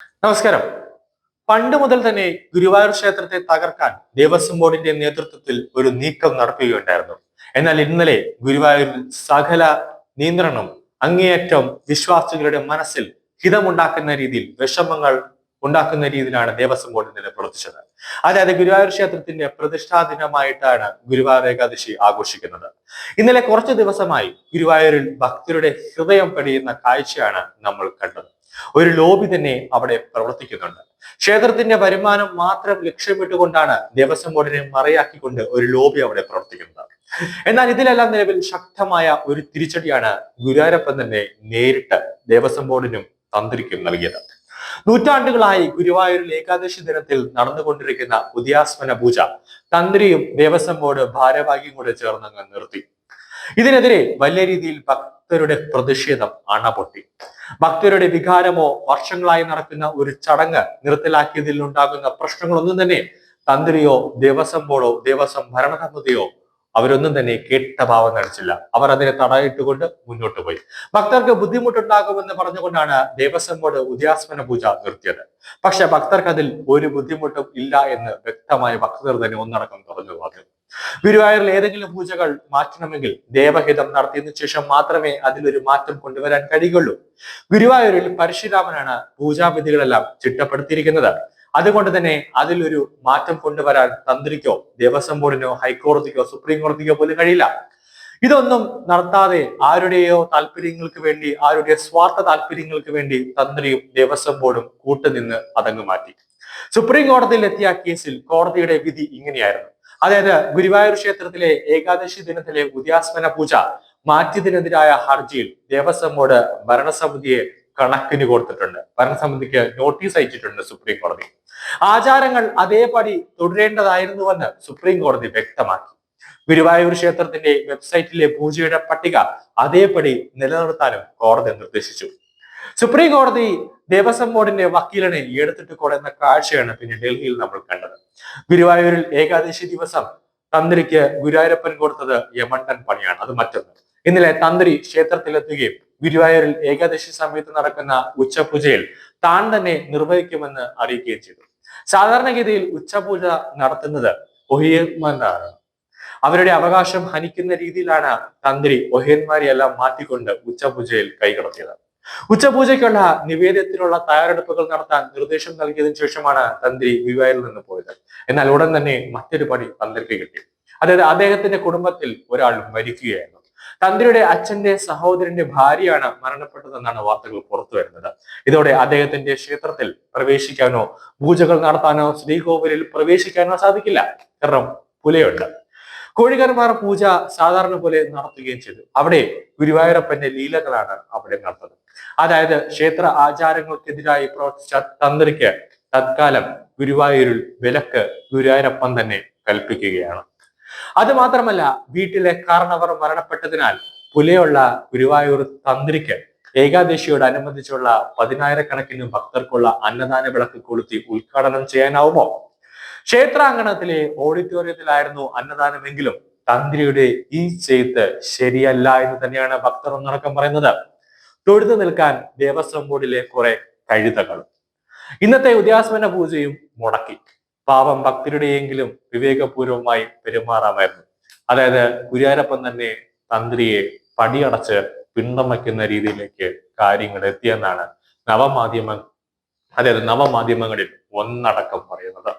നമസ്കാരം. പണ്ട് മുതൽ തന്നെ ഗുരുവായൂർ ക്ഷേത്രത്തെ തകർക്കാൻ ദേവസ്വം ബോർഡിന്റെ നേതൃത്വത്തിൽ ഒരു നീക്കം നടത്തുകയുണ്ടായിരുന്നു. എന്നാൽ ഇന്നലെ ഗുരുവായൂരിൽ സകല നിയന്ത്രണം അങ്ങേയറ്റം വിശ്വാസികളുടെ മനസ്സിൽ ഹിതമുണ്ടാക്കുന്ന രീതിയിൽ വിഷമങ്ങൾ ഉണ്ടാക്കുന്ന രീതിയിലാണ് ദേവസ്വം ബോർഡ് ഇന്നലെ പ്രവർത്തിച്ചത്. അതായത് ഗുരുവായൂർ ക്ഷേത്രത്തിന്റെ പ്രതിഷ്ഠാ ദിനമായിട്ടാണ് ഗുരുവായൂർ ഏകാദശി ആഘോഷിക്കുന്നത്. ഇന്നലെ കുറച്ചു ദിവസമായി ഗുരുവായൂരിൽ ഭക്തരുടെ ഹൃദയം പടിയുന്ന കാഴ്ചയാണ് നമ്മൾ കണ്ടത്. ഒരു ലോബി തന്നെ അവിടെ പ്രവർത്തിക്കുന്നുണ്ട്. ക്ഷേത്രത്തിന്റെ വരുമാനം മാത്രം ലക്ഷ്യമിട്ടുകൊണ്ടാണ് ദേവസ്വം ബോർഡിനെ മറയാക്കിക്കൊണ്ട് ഒരു ലോബി അവിടെ പ്രവർത്തിക്കുന്നത്. എന്നാൽ ഇതിലെല്ലാം നിലവിൽ ശക്തമായ ഒരു തിരിച്ചടിയാണ് ഗുരുവായൂരപ്പൻ തന്നെ നേരിട്ട് ദേവസ്വം ബോർഡിനും തന്ത്രിക്കും നൽകിയത്. നൂറ്റാണ്ടുകളായി ഗുരുവായൂരിൽ ഏകാദശി ദിനത്തിൽ നടന്നുകൊണ്ടിരിക്കുന്ന ഉദയാസ്മന പൂജ തന്ത്രിയും ദേവസ്വം ബോർഡ് ഭാരവാഹിയും കൂടെ ചേർന്നങ്ങ് നിർത്തി. ഇതിനെതിരെ വലിയ രീതിയിൽ ഭക്തരുടെ പ്രതിഷേധം അണപൊട്ടി. ഭക്തരുടെ വികാരമോ വർഷങ്ങളായി നടക്കുന്ന ഒരു ചടങ്ങ് നിർത്തലാക്കിയതിൽ ഉണ്ടാകുന്ന പ്രശ്നങ്ങളൊന്നും തന്നെ തന്ത്രിയോ ദേവസ്വം ബോർഡോ ദേവസ്വം ഭരണസമിതിയോ അവരൊന്നും തന്നെ കേട്ട ഭാവം നടിച്ചില്ല. അവർ അതിനെ തടയിട്ടുകൊണ്ട് മുന്നോട്ട് പോയി. ഭക്തർക്ക് ബുദ്ധിമുട്ടുണ്ടാകുമെന്ന് പറഞ്ഞുകൊണ്ടാണ് ദേവസ്വം ബോർഡ് ഉദയാസ്മന പൂജ നിർത്തിയത്. പക്ഷെ ഭക്തർക്ക് അതിൽ ഒരു ബുദ്ധിമുട്ടും ഇല്ല എന്ന് വ്യക്തമായ ഭക്തർ തന്നെ ഒന്നടക്കം പറഞ്ഞു പറഞ്ഞു. ഗുരുവായൂരിൽ ഏതെങ്കിലും പൂജകൾ മാറ്റണമെങ്കിൽ ദേവഹിതം നടത്തിയതിനു ശേഷം മാത്രമേ അതിലൊരു മാറ്റം കൊണ്ടുവരാൻ കഴിയുകയുള്ളൂ. ഗുരുവായൂരിൽ പരശുരാമനാണ് പൂജാവിധികളെല്ലാം ചിട്ടപ്പെടുത്തിയിരിക്കുന്നത്. അതുകൊണ്ട് തന്നെ അതിലൊരു മാറ്റം കൊണ്ടുവരാൻ തന്ത്രിക്കോ ദേവസ്വം ബോർഡിനോ ഹൈക്കോടതിക്കോ സുപ്രീം കോടതിക്കോ പോലും കഴിയില്ല. ഇതൊന്നും നടത്താതെ ആരുടെയോ താല്പര്യങ്ങൾക്ക് വേണ്ടി, ആരുടെ സ്വാർത്ഥ താല്പര്യങ്ങൾക്ക് വേണ്ടി തന്ത്രിയും ദേവസ്വം ബോർഡും കൂട്ടുനിന്ന് അതങ്ങ് മാറ്റി. സുപ്രീം കോടതിയിൽ എത്തിയ കേസിൽ കോടതിയുടെ വിധി ഇങ്ങനെയായിരുന്നു. അതായത് ഗുരുവായൂർ ക്ഷേത്രത്തിലെ ഏകാദശി ദിനത്തിലെ ഉദയാസ്മന പൂജ മാറ്റിയതിനെതിരായ ഹർജിയിൽ ദേവസ്വം ബോർഡ് ഭരണസമിതിയെ കണക്കിന് കൊടുത്തിട്ടുണ്ട്. ഭരണസമിതിക്ക് നോട്ടീസ് അയച്ചിട്ടുണ്ട് സുപ്രീം കോടതി. ആചാരങ്ങൾ അതേപടി തുടരേണ്ടതായിരുന്നുവെന്ന് സുപ്രീം കോടതി വ്യക്തമാക്കി. ഗുരുവായൂർ ക്ഷേത്രത്തിന്റെ വെബ്സൈറ്റിലെ പൂജയുടെ പട്ടിക അതേപടി നിലനിർത്താനും കോടതി നിർദ്ദേശിച്ചു. സുപ്രീം കോടതി ദേവസ്വം ബോർഡിന്റെ വക്കീലിനെ എടുത്തിട്ട് കൊടുക്കുന്ന കാഴ്ചയാണ് പിന്നെ ഡൽഹിയിൽ നമ്മൾ കണ്ടത്. ഗുരുവായൂരിൽ ഏകാദശി ദിവസം തന്ത്രിക്ക് ഗുരുവായൂരപ്പൻ കൊടുത്തത് യമണ്ടൻ പണിയാണ്. അത് മറ്റൊന്ന്. ഇന്നലെ തന്ത്രി ക്ഷേത്രത്തിലെത്തുകയും ഗുരുവായൂരിൽ ഏകാദശി സമയത്ത് നടക്കുന്ന ഉച്ചപൂജയിൽ താൻ തന്നെ നിർവഹിക്കുമെന്ന് അറിയിക്കുകയും ചെയ്തു. സാധാരണഗതിയിൽ ഉച്ചപൂജ നടത്തുന്നത് ഒഹിയന്മാരാണ്. അവരുടെ അവകാശം ഹനിക്കുന്ന രീതിയിലാണ് തന്ത്രി ഒഹിയന്മാരെയെല്ലാം മാറ്റിക്കൊണ്ട് ഉച്ചപൂജയിൽ കൈകടത്തിയത്. ഉച്ചപൂജയ്ക്കുള്ള നിവേദ്യത്തിനുള്ള തയ്യാറെടുപ്പുകൾ നടത്താൻ നിർദ്ദേശം നൽകിയതിനു ശേഷമാണ് തന്ത്രി ഗുരുവായൂരിൽ നിന്ന് പോയത്. എന്നാൽ ഉടൻ തന്നെ മറ്റൊരു പണി തന്ത്രിക്ക് കിട്ടി. അതായത് അദ്ദേഹത്തിന്റെ കുടുംബത്തിൽ ഒരാൾ മരിക്കുകയായിരുന്നു. തന്ത്രിയുടെ അച്ഛന്റെ സഹോദരന്റെ ഭാര്യയാണ് മരണപ്പെട്ടതെന്നാണ് വാർത്തകൾ പുറത്തു വരുന്നത്. ഇതോടെ അദ്ദേഹത്തിന്റെ ക്ഷേത്രത്തിൽ പ്രവേശിക്കാനോ പൂജകൾ നടത്താനോ ശ്രീകോവിലിൽ പ്രവേശിക്കാനോ സാധിക്കില്ല. കാരണം പുലയുണ്ട്. കോഴിക്കന്മാർ പൂജ സാധാരണ പോലെ നടത്തുകയും ചെയ്തു. അവിടെ ഗുരുവായൂരപ്പന്റെ ലീലകളാണ് അവിടെ നടത്തുന്നത്. അതായത് ക്ഷേത്ര ആചാരങ്ങൾക്കെതിരായി പ്രവർത്തിച്ച തന്ത്രിക്ക് തത്കാലം ഗുരുവായൂരിൽ വിലക്ക് ഗുരുവായൂരപ്പൻ തന്നെ കൽപ്പിക്കുകയാണ്. അത് മാത്രമല്ല, വീട്ടിലെ കാരണവർ മരണപ്പെട്ടതിനാൽ പുലയുള്ള ഗുരുവായൂർ തന്ത്രിക്ക് ഏകാദശിയോടനുബന്ധിച്ചുള്ള 10,000-കണക്കിന് ഭക്തർക്കുള്ള അന്നദാന വിളക്ക് കൊളുത്തി ഉദ്ഘാടനം ചെയ്യാനാവുമോ? ക്ഷേത്രാങ്കണത്തിലെ ഓഡിറ്റോറിയത്തിലായിരുന്നു അന്നദാനമെങ്കിലും തന്ത്രിയുടെ ഈ ചെയ്ത് ശരിയല്ല എന്ന് തന്നെയാണ് ഭക്തർ ഒന്നടക്കം പറയുന്നത്. തൊഴുതു നിൽക്കാൻ ദേവസ്വം ബോർഡിലെ കുറെ കഴുതകൾ ഇന്നത്തെ ഉദയാസ്മന പൂജയും മുടക്കി. പാവം ഭക്തരുടെയെങ്കിലും വിവേകപൂർവമായി പെരുമാറാമായിരുന്നു. അതായത് ഗുരുവായൂരപ്പൻ തന്നെ തന്ത്രിയെ പടിയടച്ച് പിണ്ടം വയ്ക്കുന്ന രീതിയിലേക്ക് കാര്യങ്ങൾ എത്തിയെന്നാണ് നവമാധ്യമങ്ങളിൽ ഒന്നടക്കം പറയുന്നത്.